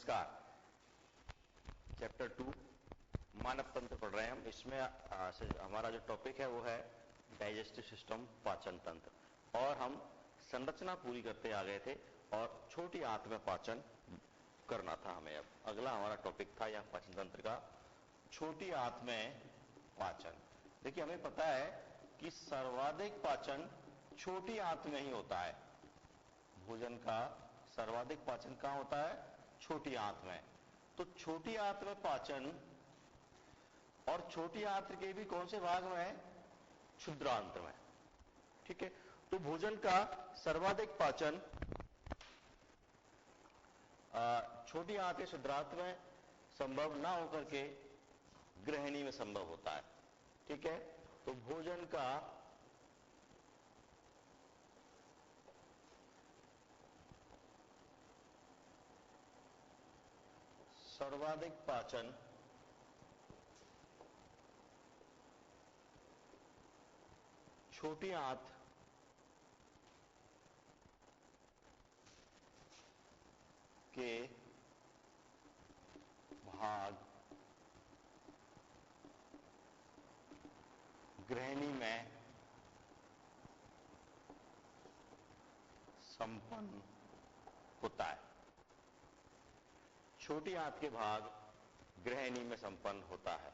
नमस्कार। चैप्टर 2 मानव तंत्र पढ़ रहे हैं हम। इसमें हमारा जो टॉपिक है वो है डाइजेस्टिव सिस्टम, पाचन तंत्र। और हम संरचना पूरी करते आ गए थे और छोटी आंत में पाचन करना था हमें। अब अगला हमारा टॉपिक था यहाँ पाचन तंत्र का, छोटी आंत में पाचन। देखिए, हमें पता है कि सर्वाधिक पाचन छोटी आंत में ही होता है। भोजन का सर्वाधिक पाचन कहां होता है? छोटी आंत में। तो छोटी आंत में पाचन, और छोटी आंत के भी कौन से भाग में है? क्षुद्रांत में। ठीक है, तो भोजन का सर्वाधिक पाचन छोटी आंत के क्षुद्रांत में संभव ना होकर के गृहिणी में संभव होता है। ठीक है, तो भोजन का सर्वाधिक पाचन छोटी आंत के भाग गृहिणी में संपन्न होता है। छोटी आंत के भाग गृहिणी में संपन्न होता है।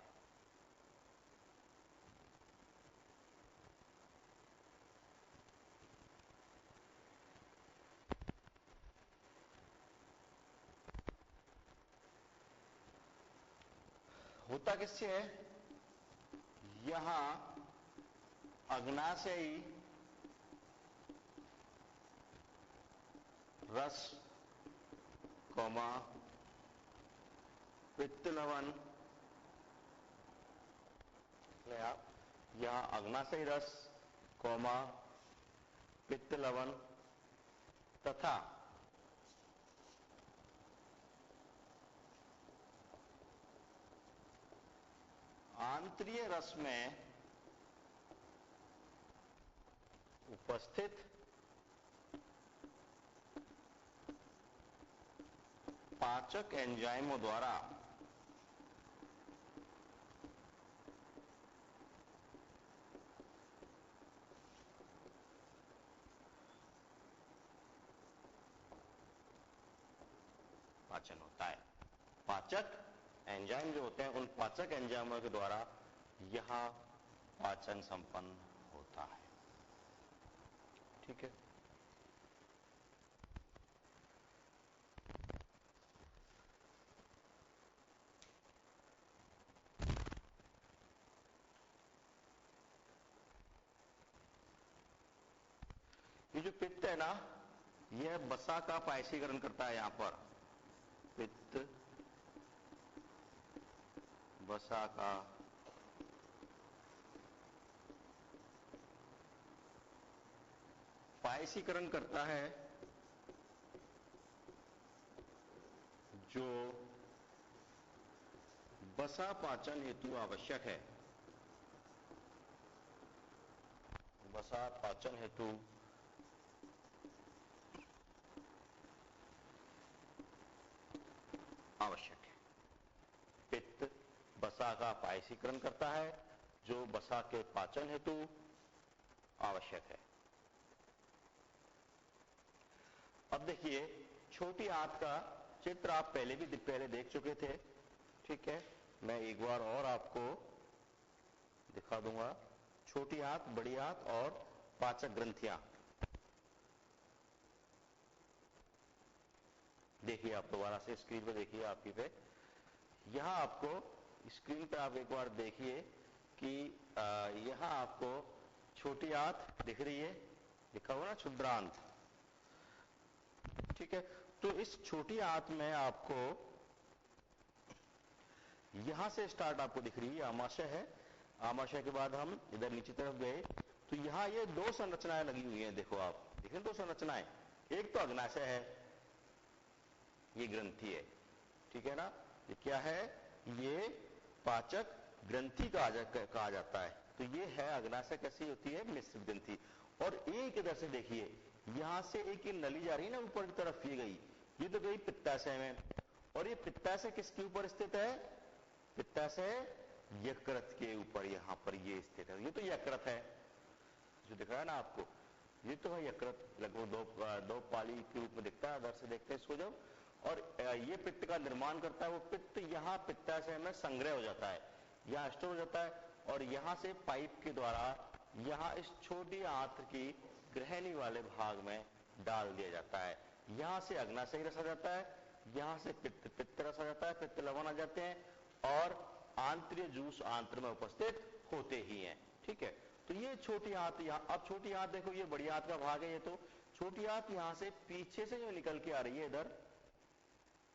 होता किससे है? यहां अग्नाशयी रस, पित्त लवण, यहां अग्नाशयी रस, पित्त लवण तथा आंतरीय रस में उपस्थित पाचक एंजाइमों द्वारा पाचन होता है। पाचक एंजाइम जो होते हैं, उन पाचक एंजाइमों के द्वारा यहां पाचन संपन्न होता है। ठीक है, ये जो पित्त है ना, यह वसा का पायसीकरण करता है। यहां पर पित्त वसा का पायसीकरण करता है, जो वसा पाचन हेतु आवश्यक है। वसा पाचन हेतु आवश्यक है। पित्त वसा का पायसीकरण करता है, जो वसा के पाचन हेतु आवश्यक है। अब देखिए, छोटी आंत का चित्र आप पहले देख चुके थे। ठीक है, मैं एक बार और आपको दिखा दूंगा। छोटी आंत, बड़ी आंत और पाचक ग्रंथियां। देखिए, आप दोबारा से स्क्रीन पे देखिए, आपकी पे यहां आपको स्क्रीन पे आप एक बार देखिए कि यहां आपको छोटी आंत दिख रही है, लिखा हुआ ना क्षुद्रांत। ठीक है, तो इस छोटी आंत में आपको यहां से स्टार्ट आपको दिख रही है, आमाशय है। आमाशय के बाद हम इधर नीचे तरफ गए तो यहां ये दो संरचनाएं लगी हुई हैं। देखो, आप देखें, दो संरचनाएं। एक तो अग्नाशय है, ये ग्रंथि है। ठीक है ना, ये क्या है? ये पाचक ग्रंथि कहा जाता है। तो ये है अग्नाशय। कैसी होती है? मिश्रित ग्रंथि। और एक इधर से देखिए, यहां से एक नली जा रही है ना ऊपर की तरफ, ये गई, ये तो गई पित्ताशय में। और ये पित्ताशय किसके ऊपर स्थित है? पित्ताशय यकृत के ऊपर, यहां पर ये स्थित है। ये तो यकृत है जो दिख रहा है ना आपको, ये तो है यकृत, लगभग दो पाली के रूप में दिखता है, अदर से देखते हैं इसको जब। और ये पित्त का निर्माण करता है, वो पित्त यहाँ पित्ताशय में संग्रह हो जाता है, यहाँ स्टोर हो जाता है, और यहाँ से पाइप के द्वारा यहाँ इस छोटी आंत्र की ग्रहणी वाले भाग में डाल दिया जाता है। यहाँ से अग्नाशयी रस आ जाता है, यहाँ से पित्त रस आ जाता है, पित्त लवण आ जाते हैं, और आंत्रीय जूस आंत्र में उपस्थित होते ही हैं। ठीक है, तो ये छोटी आंत यहाँ, अब छोटी आंत देखो, ये बड़ी आंत का भाग है, ये तो छोटी आंत यहाँ से पीछे से जो निकल के आ रही है इधर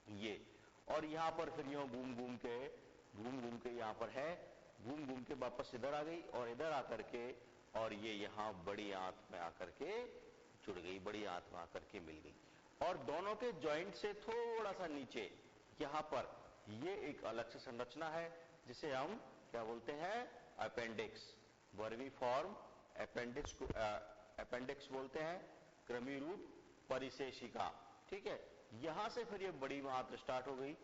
ये, और यहाँ पर फिर यूं घूम घूम के यहाँ पर है, घूम घूम के वापस इधर आ गई, और इधर आकर के और ये यहाँ बड़ी आंत में आकर के जुड़ गई, बड़ी आंत में आकर के मिल गई। और दोनों के जॉइंट से थोड़ा सा नीचे यहाँ पर ये एक अलग से संरचना है, जिसे हम क्या बोलते हैं? अपेंडिक्स, वर्मीफॉर्म अपेंडिक्स को अपेंडिक्स बोलते हैं, क्रमी रूप परिशेषिका। ठीक है, यहां से फिर ये बड़ी आंत स्टार्ट हो गई,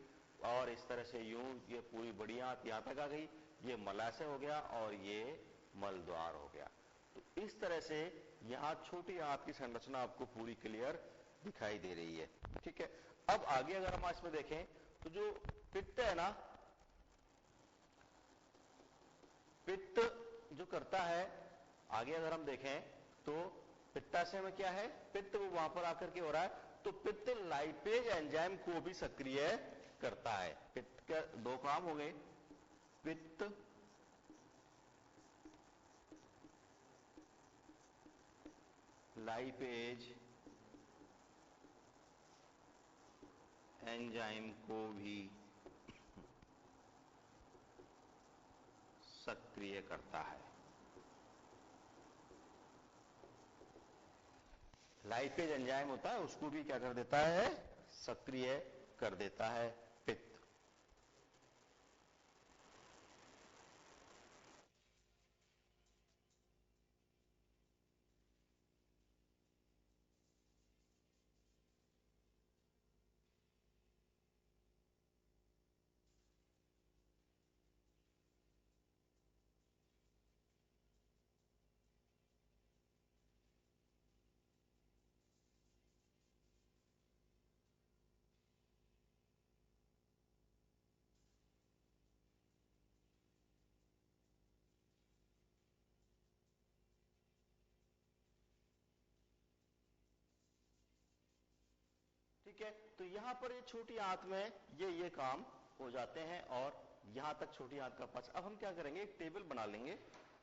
और इस तरह से यूं ये पूरी बड़ी आंत यहां तक आ गई, ये मलाशय हो गया और ये मलद्वार हो गया। तो इस तरह से यहां छोटी आंत की संरचना आपको पूरी क्लियर दिखाई दे रही है। ठीक है, अब आगे अगर हम इसमें देखें तो जो पित्त है ना, पित्त जो करता है, आगे अगर हम देखें तो पित्ताशय में क्या है? पित्त वो वहां पर आकर के हो रहा है, तो पित्त लाइपेज एंजाइम को भी सक्रिय करता है। पित्त के दो काम हो गए, पित्त लाइपेज एंजाइम को भी सक्रिय करता है। लाइपेज एंजाइम होता है, उसको भी क्या कर देता है? सक्रिय कर देता है पित्त। ठीक है, तो यहां पर ये छोटी आंत में ये काम हो जाते हैं, और यहां तक छोटी आंत का पाचन। अब हम क्या करेंगे, एक टेबल बना लेंगे,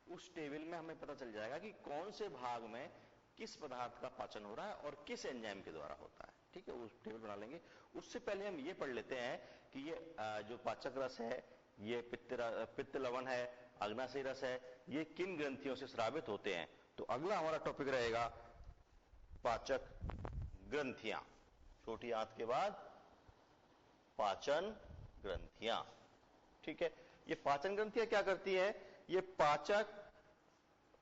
उस टेबल में हमें पता चल जाएगा कि कौन से भाग में किस पदार्थ का पाचन हो रहा है और किस एंजाइम के द्वारा होता है। ठीक है, उस टेबल बना लेंगे। उससे पहले हम ये पढ़ लेते हैं कि ये जो पाचक रस है, ये पित्त लवण है, अग्नाशयी रस है, ये किन ग्रंथियों से स्रावित होते हैं। तो अगला हमारा टॉपिक रहेगा पाचक ग्रंथियां। छोटी आंत के बाद पाचन ग्रंथियां। ठीक है, ये पाचन ग्रंथियां क्या करती हैं? ये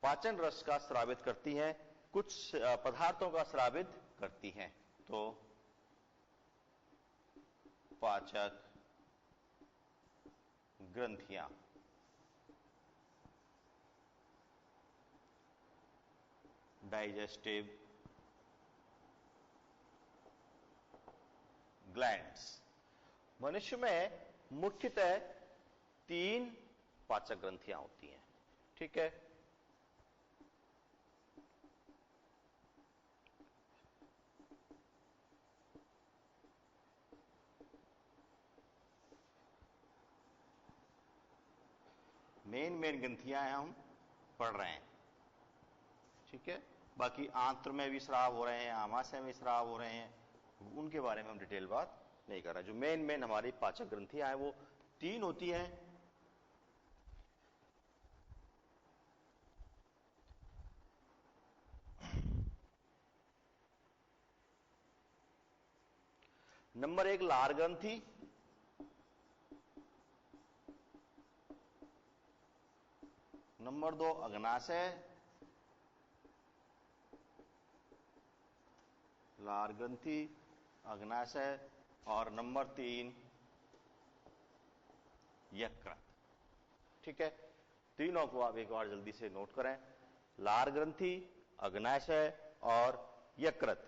पाचन रस का स्रावित करती हैं, कुछ पदार्थों का स्रावित करती हैं। तो पाचक ग्रंथियां डाइजेस्टिव ग्लैंड्स। मनुष्य में मुख्यतः 3 पाचक ग्रंथियां होती हैं। ठीक है, मेन ग्रंथियां हम पढ़ रहे हैं। ठीक है, बाकी आंत्र में भी स्राव हो रहे हैं, आमाशय में स्राव हो रहे हैं, उनके बारे में हम डिटेल बात नहीं कर रहे। जो मेन हमारी पाचक ग्रंथियां हैं वो 3 होती हैं। नंबर 1 लार ग्रंथि, नंबर 2 अग्नाशय, लार ग्रंथि, अग्नाशय, और नंबर 3 यकृत। ठीक है, तीनों को आप एक बार जल्दी से नोट करें, लार ग्रंथि, अग्नाशय और यकृत।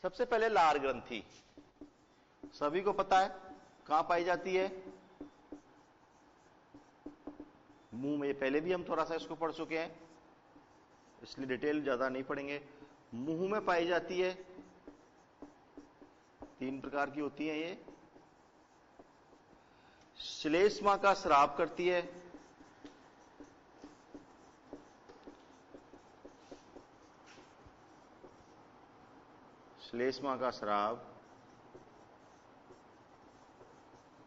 सबसे पहले लार ग्रंथि, सभी को पता है कहां पाई जाती है? मुंह में। पहले भी हम थोड़ा सा इसको पढ़ चुके हैं, इसलिए डिटेल ज्यादा नहीं पढ़ेंगे। मुंह में पाई जाती है, 3 प्रकार की होती है ये। श्लेष्मा का स्राव करती है, श्लेष्मा का स्राव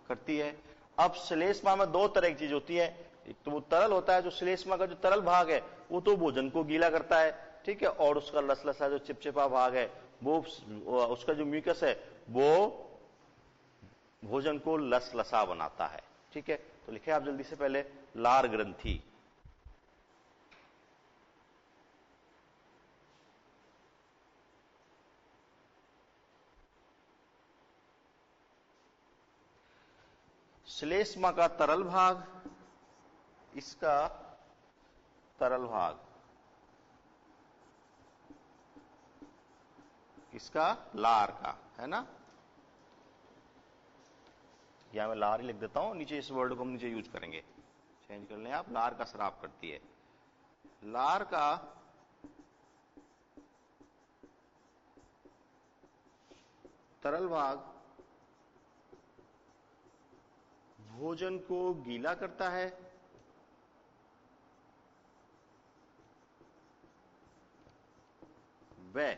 करती है। अब श्लेष्मा में 2 तरह की चीज होती है, एक तो वो तरल होता है, जो श्लेष्मा का जो तरल भाग है वो तो भोजन को गीला करता है, ठीक है, और उसका लसलसा जो चिपचिपा भाग है वो उसका जो म्यूकस है वो भोजन को लसलसा बनाता है। ठीक है, तो लिखे आप जल्दी से पहले लार ग्रंथि। श्लेष्मा का तरल भाग, इसका तरल भाग, इसका लार का, है ना। यहां मैं लार ही लिख देता हूं, नीचे इस वर्ड को हम नीचे यूज करेंगे, चेंज कर लें आप। लार का स्राव करती है। लार का तरल भाग भोजन को गीला करता है, वह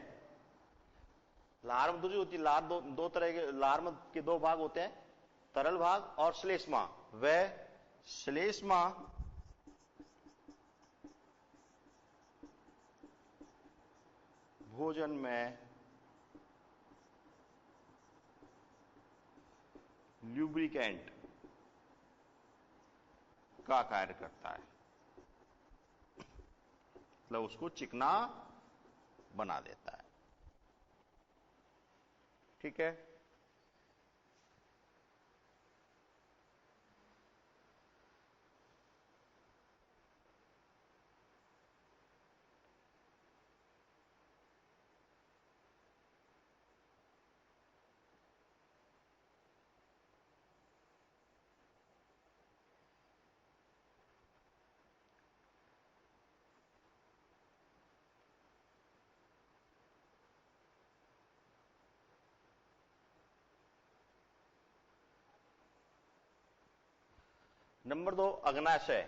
लार में दूसरी होती है। लार दो तरह के, लार में के 2 भाग होते हैं, तरल भाग और श्लेष्मा। वह श्लेष्मा भोजन में ल्यूब्रिकेंट का कार्य करता है, मतलब उसको चिकना बना देता है। ठीक है, नंबर 2 अग्नाशय।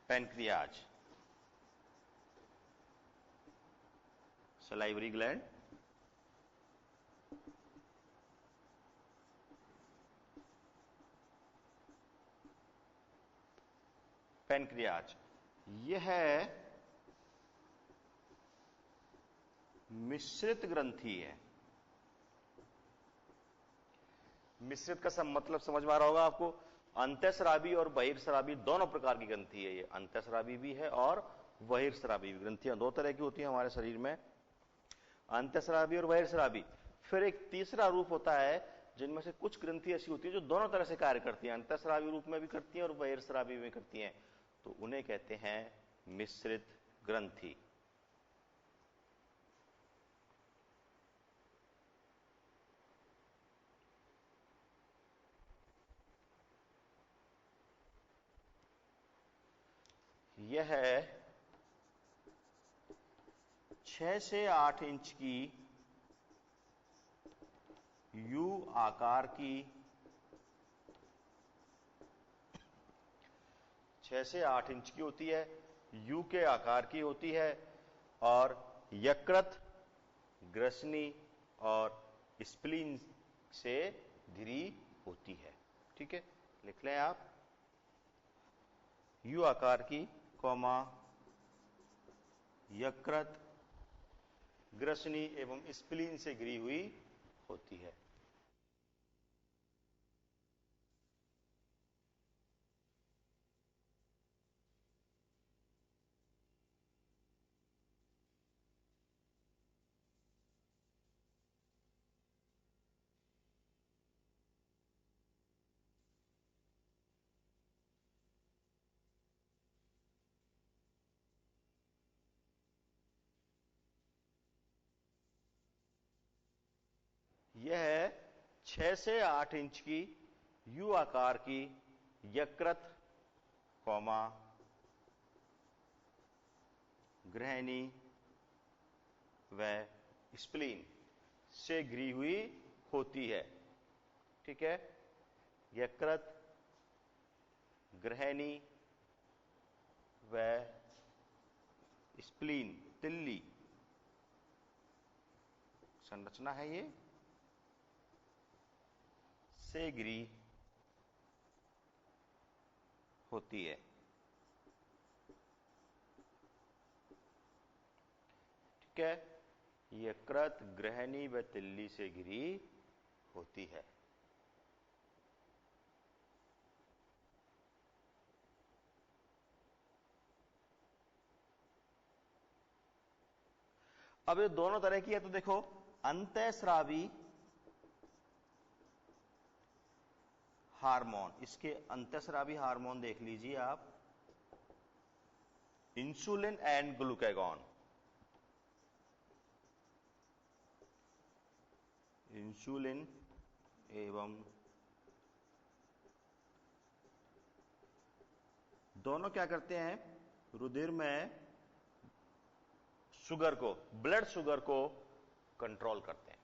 पैनक्रियाज, सलाइवरी ग्लैंड, पैनक्रियाज, यह मिश्रित ग्रंथि है। मिश्रित का सब मतलब समझ में आ रहा होगा आपको। अंतःस्रावी और बहिर्स्रावी दोनों प्रकार की ग्रंथि है ये, अंतःस्रावी भी है और बहिर्स्रावी भी। ग्रंथियां 2 तरह की होती हैं हमारे शरीर में, अंतःस्रावी और बहिर्स्रावी। फिर एक तीसरा रूप होता है जिनमें से कुछ ग्रंथि ऐसी होती है जो दोनों तरह से कार्य करती हैं, अंतःस्रावी रूप में भी करती हैं और बहिर्स्रावी में करती हैं, तो उन्हें कहते हैं मिश्रित ग्रंथि। यह 6 से 8 इंच की यू आकार की, 6 से 8 इंच की होती है, यू के आकार की होती है और यकृत, ग्रसनी और स्प्लीन से घिरी होती है। ठीक है, लिख लें आप, यू आकार की, कॉमा, यकृत, ग्रसनी एवं स्प्लीन से घिरी हुई होती है। यह है 6 से 8 इंच की यू आकार की यकृत कौमा गृहिणी व स्प्लीन से घिरी हुई होती है। ठीक है, यकृत, गृहिणी व स्प्लीन, तिल्ली संरचना है ये, से घिरी होती है। ठीक है, यकृत, गृहिणी व तिल्ली से घिरी होती है। अब ये दोनों तरह की है, तो देखो अंतःस्रावी हार्मोन, इसके अंतःस्रावी हार्मोन देख लीजिए आप, इंसुलिन एंड ग्लूकागॉन। इंसुलिन एवं दोनों क्या करते हैं, रुधिर में शुगर को, ब्लड शुगर को कंट्रोल करते हैं।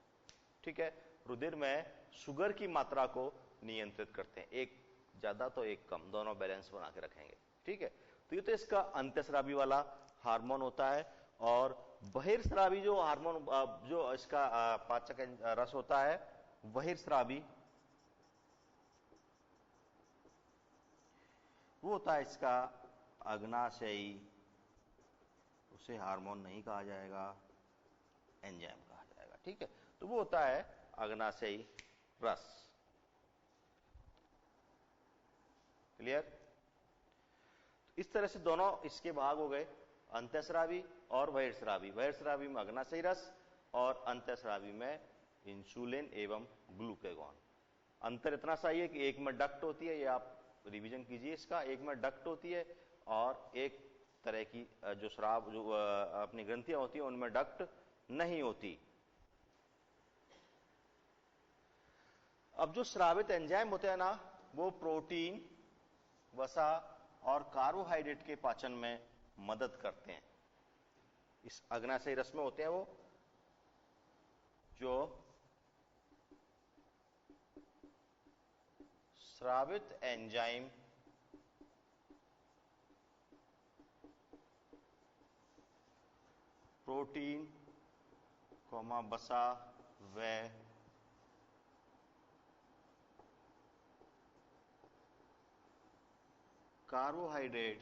ठीक है, रुधिर में शुगर की मात्रा को नियंत्रित करते हैं, एक ज्यादा तो एक कम, दोनों बैलेंस बना के रखेंगे। ठीक है, तो ये तो इसका अंतःस्रावी वाला हार्मोन होता है। और बहिर्स्रावी जो हार्मोन, जो इसका पाचक रस होता है, बहिर्स्रावी, वो होता है इसका अग्नाशयी, उसे हार्मोन नहीं कहा जाएगा, एंजाइम कहा जाएगा। ठीक है, तो वो होता है अग्नाशयी रस। क्लियर? इस तरह से दोनों इसके भाग हो गए, अंतःस्रावी और बहिर्स्रावी। बहिर्स्रावी में अग्नाशयी रस और अंतःस्रावी में इंसुलिन एवं ग्लूकागॉन। अंतर इतना सा ही है कि एक में डक्ट होती है, ये आप रिवीजन कीजिए इसका, एक में डक्ट होती है और एक तरह की जो स्राव, जो अपनी ग्रंथियां होती हैं, उनमें डक्ट नहीं होती। अब जो स्रावित एंजाइम होते हैं ना, वो प्रोटीन, वसा और कार्बोहाइड्रेट के पाचन में मदद करते हैं। इस अग्नाशयी रस में होते हैं वो, जो स्रावित एंजाइम प्रोटीन, वसा व कार्बोहाइड्रेट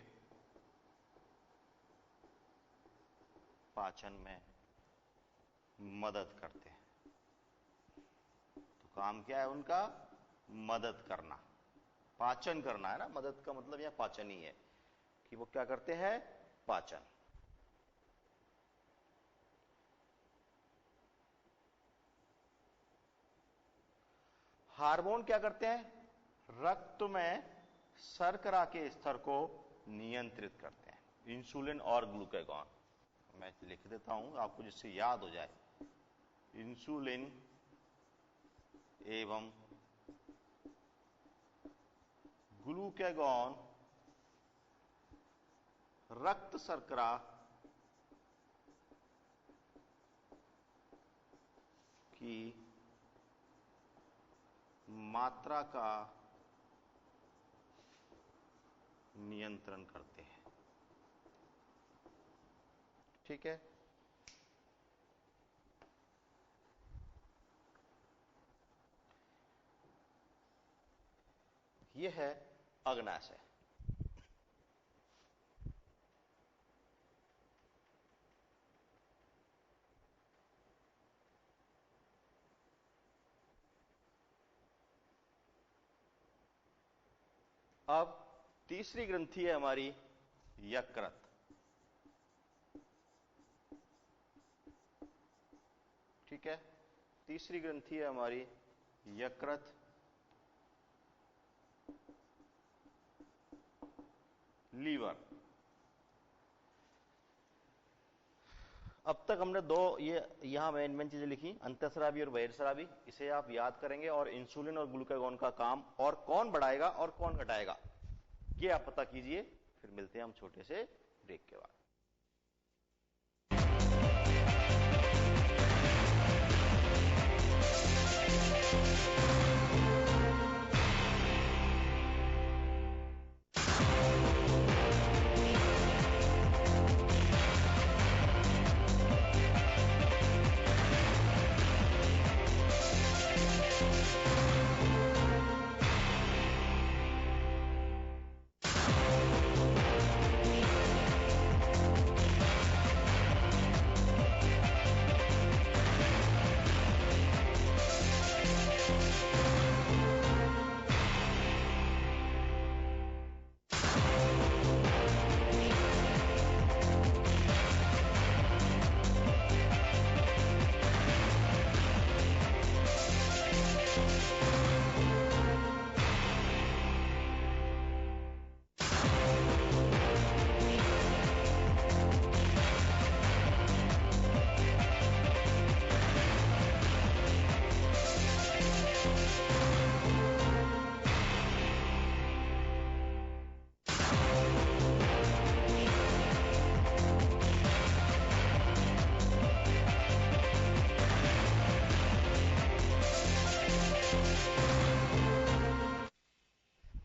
पाचन में मदद करते हैं। तो काम क्या है उनका? मदद करना, पाचन करना है ना। मदद का मतलब यह पाचन ही है, कि वो क्या करते हैं? पाचन। हार्मोन क्या करते हैं? रक्त में शर्करा के स्तर को नियंत्रित करते हैं, इंसुलिन और ग्लूकागॉन। मैं लिख देता हूं आपको, जिससे याद हो जाए। इंसुलिन एवं ग्लूकागॉन रक्त शर्करा की मात्रा का नियंत्रण करते हैं। ठीक है, यह है अग्नाशय। अब तीसरी ग्रंथि है हमारी यकृत। ठीक है, तीसरी ग्रंथि है हमारी यकृत। लीवर। अब तक हमने दो ये यहां मेन चीजें लिखी, अंतःस्रावी और बहिर्स्रावी। इसे आप याद करेंगे और इंसुलिन और ग्लूकागॉन का काम और कौन बढ़ाएगा और कौन घटाएगा ये आप पता कीजिए। फिर मिलते हैं हम छोटे से ब्रेक के बाद।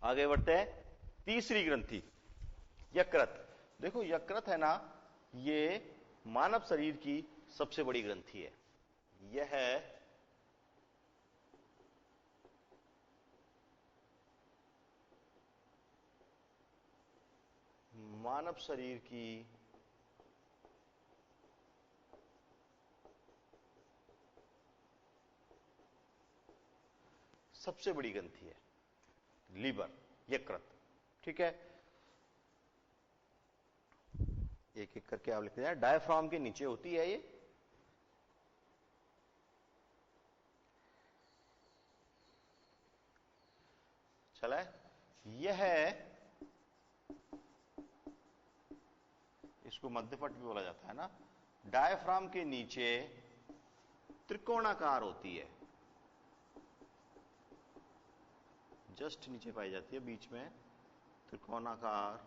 आगे बढ़ते हैं। तीसरी ग्रंथि यकृत। देखो यकृत है ना, ये मानव शरीर की सबसे बड़ी ग्रंथि है। यह मानव शरीर की सबसे बड़ी ग्रंथि है, लीवर, यकृत। ठीक है, एक एक करके आप लिखते हैं। डायफ्राम के नीचे होती है ये। चला, यह इसको मध्यपट भी बोला जाता है ना। डायफ्राम के नीचे त्रिकोणाकार होती है, जस्ट नीचे पाई जाती है, बीच में त्रिकोणाकार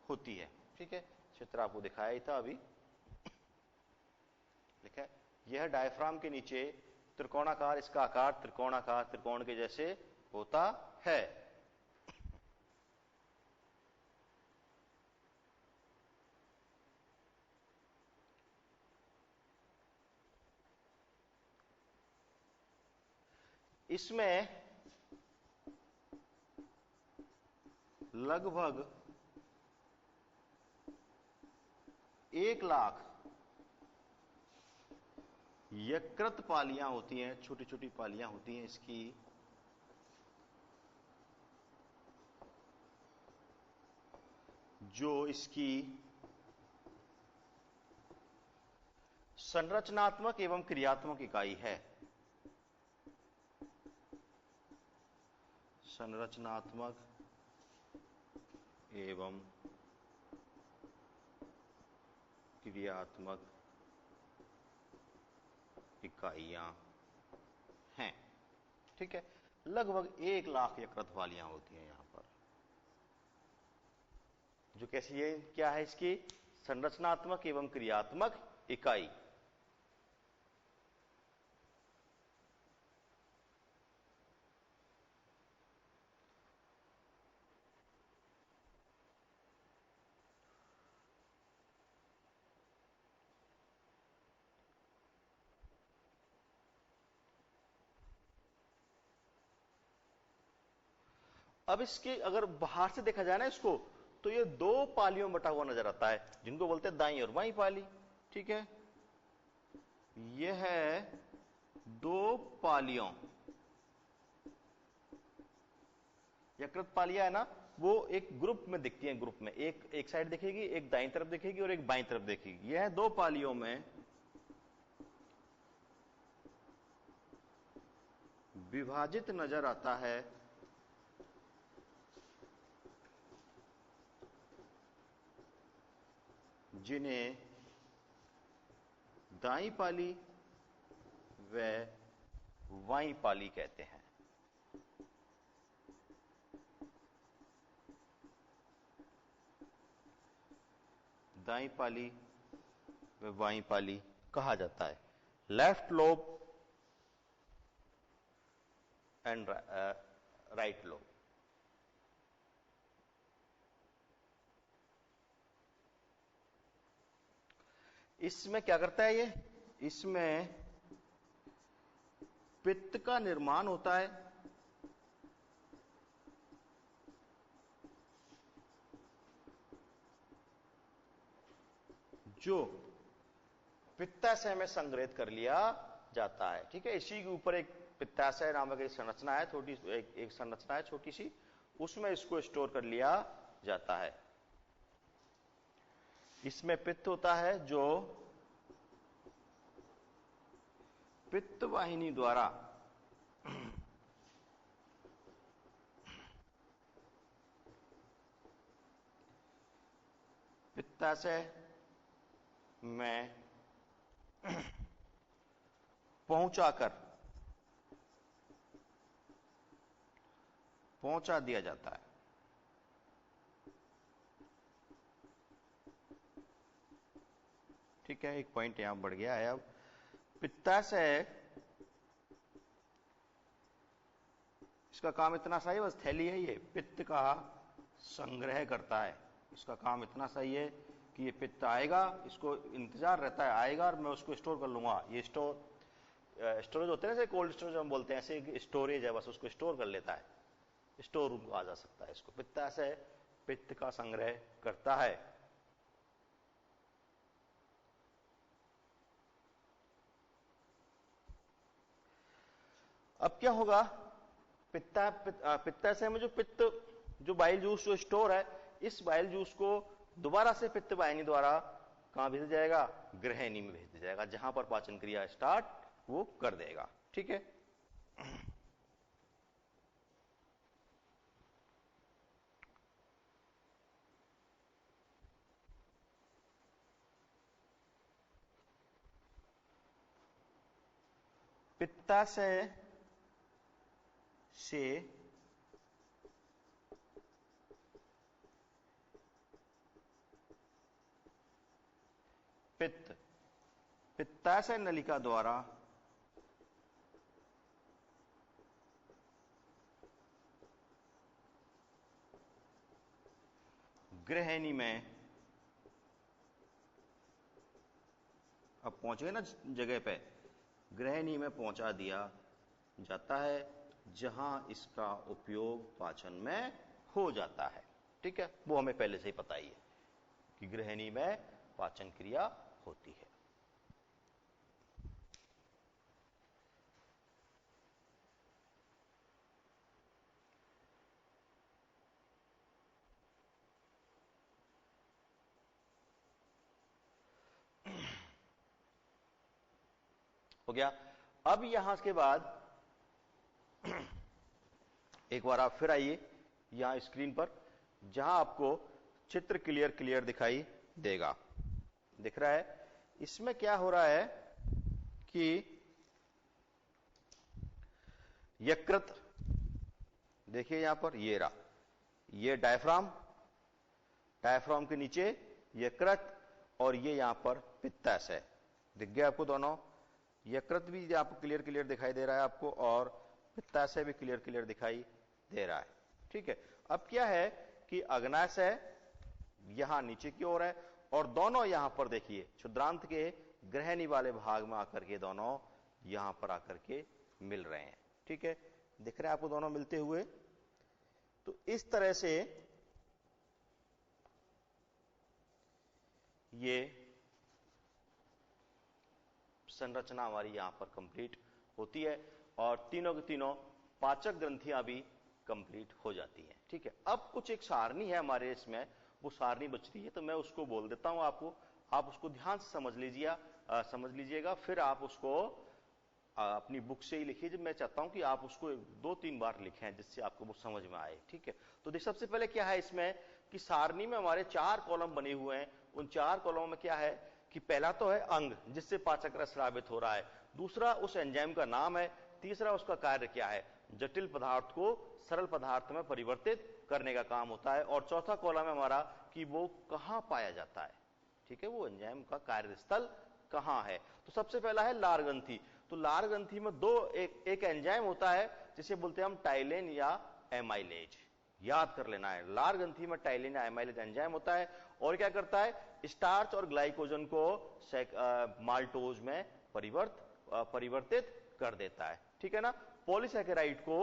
होती है। ठीक है, चित्र आपको दिखाया ही था अभी। लिखा है यह डायफ्राम के नीचे त्रिकोणाकार, इसका आकार त्रिकोणाकार, त्रिकोण के जैसे होता है। इसमें लगभग 1 लाख यकृत पालियां होती हैं, छोटी छोटी पालियां होती हैं इसकी। जो इसकी संरचनात्मक एवं क्रियात्मक इकाई है। संरचनात्मक एवं क्रियात्मक इकाइयां हैं। ठीक है, लगभग 1 लाख यकृत वालियां होती हैं यहां पर। जो कैसी है, क्या है इसकी संरचनात्मक एवं क्रियात्मक इकाई। अब इसके अगर बाहर से देखा जाए ना इसको, तो ये 2 पालियों में बटा हुआ नजर आता है, जिनको बोलते हैं दाईं और बाईं पाली। ठीक है, यह है 2 पालियों यकृत पालिया है ना, वो एक ग्रुप में दिखती है, ग्रुप में एक साइड दिखेगी, एक दाईं तरफ दिखेगी और एक बाईं तरफ दिखेगी। यह दो पालियों में विभाजित नजर आता है, जिन्हें दाईं पाली व वाईं पाली कहते हैं। दाईं पाली व वाईं पाली कहा जाता है। Left lobe and right lobe. इसमें क्या करता है ये, इसमें पित्त का निर्माण होता है, जो पित्ताशय में संग्रहित कर लिया जाता है। ठीक है, इसी के ऊपर एक पित्ताशय नामक एक संरचना है, छोटी एक संरचना है छोटी सी, उसमें इसको स्टोर कर लिया जाता है। इसमें पित्त होता है जो पित्त वाहिनी द्वारा पित्ताशय में पहुंचा दिया जाता है। ठीक है, एक पॉइंट यहां बढ़ गया है। अब पित्ताशय, इसका काम इतना सा ही, बस थैली है ये, पित्त का संग्रह करता है। इसका काम इतना सही है कि ये पित्त आएगा, इसको इंतजार रहता है आएगा और मैं उसको स्टोर कर लूंगा। ये स्टोरेज होते हैं, जैसे कोल्ड स्टोरेज हम बोलते हैं, ऐसे स्टोरेज है, बस उसको स्टोर कर लेता है, स्टोर रूम आ जा सकता है। इसको पित्ताशय पित्त का संग्रह करता है। अब क्या होगा, पित्ताशय में जो पित्त, जो बाइल जूस जो स्टोर है, इस बाइल जूस को दोबारा से पित्त वाहिनी द्वारा कहां भेजा जाएगा, गृहिणी में भेज दिया जाएगा, जहां पर पाचन क्रिया स्टार्ट वो कर देगा। ठीक है, पित्ताशय से पित्ताशय नलिका द्वारा गृहिणी में, अब पहुंच गए ना जगह पे, गृहिणी में पहुंचा दिया जाता है, जहां इसका उपयोग पाचन में हो जाता है। ठीक है, वो हमें पहले से ही पता ही है कि गृहिणी में पाचन क्रिया होती है। हो गया। अब यहां के बाद एक बार आप फिर आइए यहां स्क्रीन पर, जहां आपको चित्र क्लियर दिखाई देगा। दिख रहा है, इसमें क्या हो रहा है कि यकृत, देखिए यहां पर ये रहा, ये डायफ्राम, डायफ्राम के नीचे यकृत, और ये यहां पर पित्ताशय। दिख गया आपको दोनों, यकृत भी आपको क्लियर दिखाई दे रहा है आपको, और पित्ताशय भी क्लियर दिखाई दे रहा है। ठीक है, अब क्या है कि अग्नाशय यहां नीचे की ओर है, और दोनों यहां पर देखिए क्षुद्रांत के गृहिणी वाले भाग में आकर के दोनों यहां पर आकर के मिल रहे हैं। ठीक है, दिख रहे हैं आपको दोनों मिलते हुए। तो इस तरह से ये संरचना हमारी यहां पर कंप्लीट होती है, और तीनों की तीनों पाचक ग्रंथियां भी कंप्लीट हो जाती है। ठीक है, अब कुछ एक सारणी है हमारे इसमें, वो सारणी बच रही है तो मैं उसको बोल देता हूं आपको, आप उसको ध्यान से समझ लीजिएगा, फिर आप उसको अपनी बुक से ही लिखिए। मैं चाहता हूं कि आप उसको 2-3 बार लिखें जिससे आपको वो समझ में आए। ठीक है, तो देखिए सबसे पहले क्या है इसमें कि सारणी में हमारे 4 कॉलम बने हुए हैं। उन 4 कॉलम में क्या है कि पहला तो है अंग जिससे पाचक रस स्रावित हो रहा है, दूसरा उस एंजाइम का नाम है, तीसरा उसका कार्य क्या है, जटिल पदार्थ को सरल पदार्थ में परिवर्तित करने का काम होता है, और चौथा कॉलम है हमारा कि वो कहां पाया जाता है। ठीक है, वो एंजाइम का कार्यस्थल कहां है। तो सबसे पहला है लार ग्रंथि। तो लार ग्रंथि में एक एंजाइम होता है जिसे बोलते हैं हम टाइलिन या एमाइलेज, याद कर लेना है। लार ग्रंथि में टाइलिन या एमाइलेज एंजाइम होता है, और क्या करता है, स्टार्च और ग्लाइकोजन को माल्टोज में परिवर्तित कर देता है। ठीक है ना, पॉलीसैकेराइड को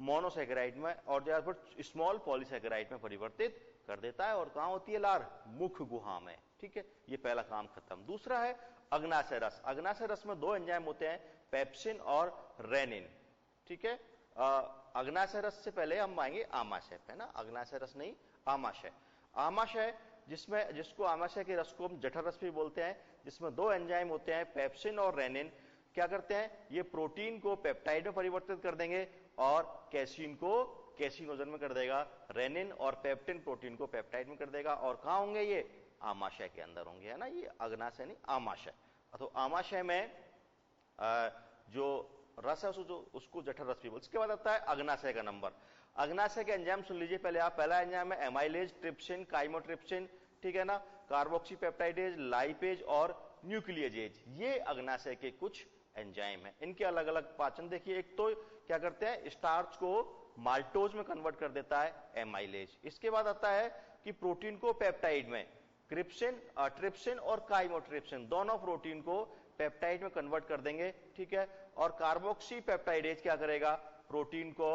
मोनोसैकेराइड में और ज्यादातर स्मॉल पॉलीसैकेराइड में परिवर्तित कर देता है। और कहां होती है लार, मुख गुहा में। ठीक है, ये पहला काम खत्म। दूसरा है अग्नाशय रस। अग्नाशय रस में 2 एंजाइम होते हैं, पेप्सिन और रेनिन। ठीक है, अग्नाशय रस से पहले हम आएंगे आमाशय पे ना, अग्नाशय रस नहीं आमाशय। आमाशय जिसको आमाशय के रस को हम जठर रस भी बोलते हैं, जिसमें 2 एंजाइम होते हैं, पेप्सिन और रेनिन। क्या करते हैं, ये प्रोटीन को पेप्टाइड में परिवर्तित कर देंगे और कैसीन को कैसिनोजन में कर देगा। रेनिन और पेप्टिन प्रोटीन को पेप्टाइड में कर देगा। और कहां होंगे ये, आमाशय के अंदर होंगे, है ना, ये अग्नाशय नहीं आमाशय। तो आमाशय में जो रस है उसको जठर रस भी बोलते हैं। इसके बाद आता है अग्नाशय का नंबर। अग्नाशय के एंजाइम सुन लीजिए पहले आप। पहला एंजाइम है एमाइलेज, ट्रिप्सिन, काइमोट्रिप्सिन। ठीक है ना, कार्बोक्सी पेप्टाइडेज, लाइपेज और न्यूक्लियजेज, ये अग्नाशय के कुछ एंजाइम है। इनके अलग अलग पाचन देखिए। एक तो क्या करते हैं, स्टार्च को माल्टोज में कन्वर्ट कर देता है एमाइलेज। इसके बाद आता है कि प्रोटीन को पेप्टाइड में, ट्रिप्सिन और काइमोट्रिप्सिन दोनों प्रोटीन को पेप्टाइड में कन्वर्ट कर देंगे। ठीक है, और कार्बोक्सी पेप्टाइडेज क्या करेगा, प्रोटीन को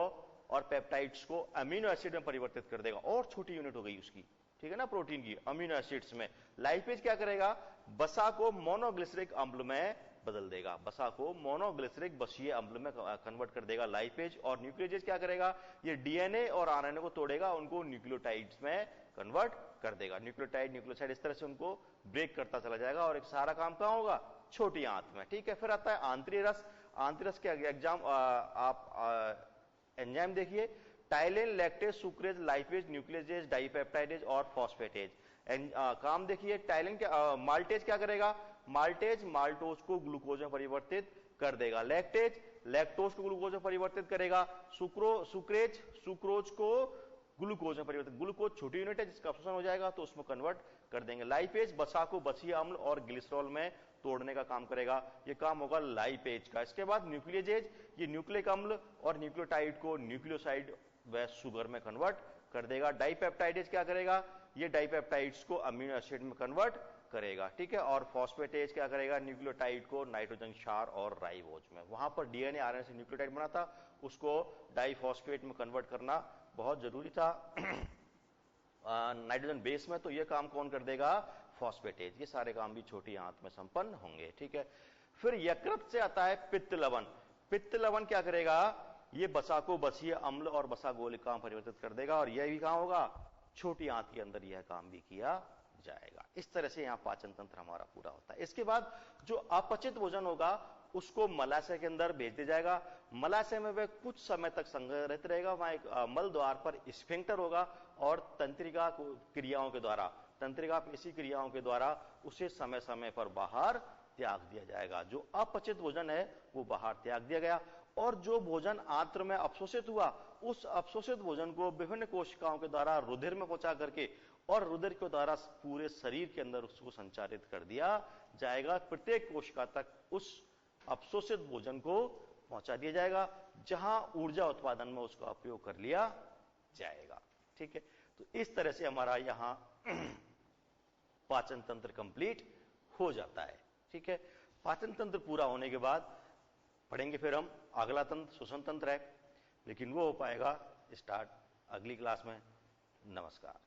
और पेप्टाइड्स को अमीनो एसिड में परिवर्तित कर देगा। और छोटी यूनिट हो गई उसकी, ठीक है ना, प्रोटीन की अमीनो एसिड्स में। लाइपेज क्या करेगा, बसा को मोनोग्लिसरिक अम्ल में बदल देगा, बसा को मोनोग्लिसरिक बसीय अम्ल में कन्वर्ट कर देगा लाइपेज। और न्यूक्लियोजेज क्या करेगा, ये डीएनए और आरएनए को तोड़ेगा, उनको न्यूक्लियोटाइड्स में कन्वर्ट कर देगा। न्यूक्लियोटाइड न्यूक्लियोसाइड इस तरह से उनको ब्रेक करता चला जाएगा, और एक सारा काम कहां होगा, छोटी आंत में। ठीक है, फिर आता है आंतरीय रस। आंतरीय रस के एंजाइम देखिए, ptyalin, lactase, sucrase, lipase, न्यूक्लियोजेज, dipeptidase और फॉस्फेटेज। काम देखिए, टाइलिन माल्टेज क्या करेगा, माल्टेज माल्टोज को ग्लूकोज में परिवर्तित कर देगा। लैक्टेज लैक्टोज को ग्लूकोज में परिवर्तित करेगा। सुक्रेज सुक्रोज को ग्लूकोज में परिवर्तित, ग्लूकोज छोटी यूनिट है जिसका अब्सॉर्प्शन हो जाएगा तो उसमें कन्वर्ट कर देंगे। लाइपेज बसा को बसीय अम्ल और ग्लिसरॉल में तोड़ने का काम करेगा, ये काम होगा लाइपेज का। इसके बाद न्यूक्लियोजेज, ये न्यूक्लिक अम्ल और न्यूक्लियोटाइड को न्यूक्लियोसाइड व शुगर में कन्वर्ट कर देगा। डाइपेप्टाइडेज क्या करेगा, ये डाइपेप्टाइड्स को अमीनो एसिड में कन्वर्ट करेगा। ठीक है, और फॉस्फेटेज क्या करेगा, न्यूक्लियोटाइड को नाइट्रोजन क्षार और राइबोज में। वहां पर डीएनए आरएनए से न्यूक्लियोटाइड बना था, उसको डाइफॉस्फेट में कन्वर्ट करना बहुत जरूरी था नाइट्रोजन बेस में। तो ये काम कौन कर देगा, फॉस्फेटेज। ये सारे काम भी छोटी आंत में संपन्न होंगे। ठीक है, फिर यकृत से आता है पित्त लवण। पित्त लवण क्या करेगा, ये बसा को बसीय अम्ल और बसा गोलिका में परिवर्तित कर देगा, और यह भी कहां होगा, छोटी आंत के अंदर यह काम भी किया जाएगा। इस तरह से यहां पाचन तंत्र हमारा पूरा होता है। इसके बाद जो अपचित भोजन होगा उसको मलाशय के अंदर भेज दिया जाएगा। मलाशय में वह कुछ समय तक संग्रहित रहेगा, वहां एक मल द्वार पर स्फिंक्टर होगा, और तंत्रिका क्रियाओं के द्वारा, तंत्रिका पेशी क्रियाओं के द्वारा उसे समय समय पर बाहर त्याग दिया जाएगा। जो अपचित भोजन है वो बाहर त्याग दिया गया, और जो भोजन आंत्र में अवशोषित हुआ उस अवशोषित भोजन को विभिन्न कोशिकाओं के द्वारा रुधिर में पहुंचा करके और रुधिर के द्वारा पूरे शरीर के अंदर उसको संचारित कर दिया जाएगा। प्रत्येक कोशिका तक उस अवशोषित भोजन को पहुंचा दिया जाएगा, जहां ऊर्जा उत्पादन में उसका उपयोग कर लिया जाएगा। ठीक है, तो इस तरह से हमारा यहां पाचन तंत्र कंप्लीट हो जाता है। ठीक है, पाचन तंत्र पूरा होने के बाद पढ़ेंगे फिर हम अगला तंत्र श्वसन तंत्र है, लेकिन वो हो पाएगा स्टार्ट अगली क्लास में। नमस्कार।